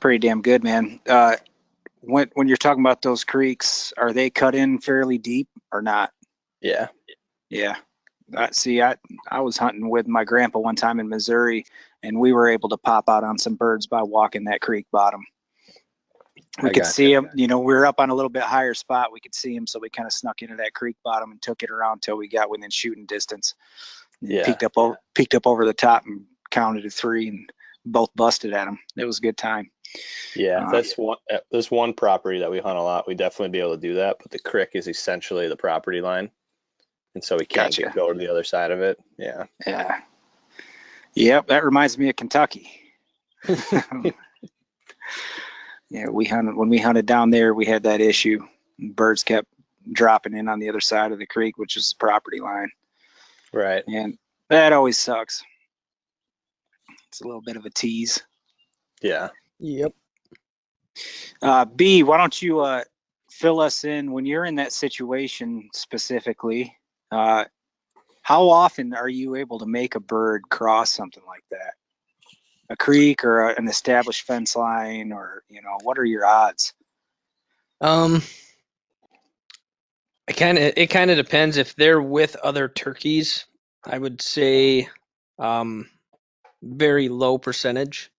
pretty damn good, man. When you're talking about those creeks, are they cut in fairly deep or not? Yeah. Yeah. See, I was hunting with my grandpa one time in Missouri, and we were able to pop out on some birds by walking that creek bottom. We I could gotcha. see them. We were up on a little bit higher spot. We could see them, so we kind of snuck into that creek bottom and took it around till we got within shooting distance. And Yeah. peeked up over the top and counted to three, and both busted at them. It was a good time. Yeah. Uh, There's one property that we hunt a lot. We definitely be able to do that, but the creek is essentially the property line, and so we can't gotcha. go to the other side of it. Yeah. Yeah. Yep. That reminds me of Kentucky. Yeah, when we hunted down there, we had that issue. Birds kept dropping in on the other side of the creek, which is the property line, Right. and that always sucks. It's a little bit of a tease. Yeah. Yep. B, why don't you fill us in when you're in that situation specifically? Uh, how often are you able to make a bird cross something like that? A creek or an established fence line, or what are your odds? Um, it kind of depends if they're with other turkeys. I would say, um, very low percentage.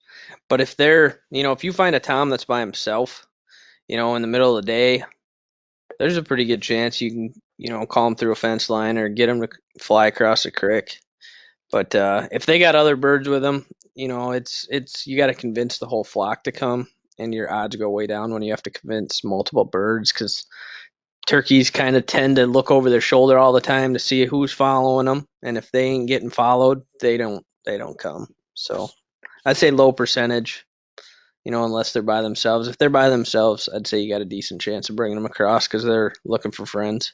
But if if you find a tom that's by himself, in the middle of the day, there's a pretty good chance you can, call him through a fence line or get him to fly across the creek. But if they got other birds with them, it's you got to convince the whole flock to come, and your odds go way down when you have to convince multiple birds because turkeys kind of tend to look over their shoulder all the time to see who's following them, and if they ain't getting followed, they don't come. So I'd say low percentage, unless they're by themselves. If they're by themselves, I'd say you got a decent chance of bringing them across because they're looking for friends.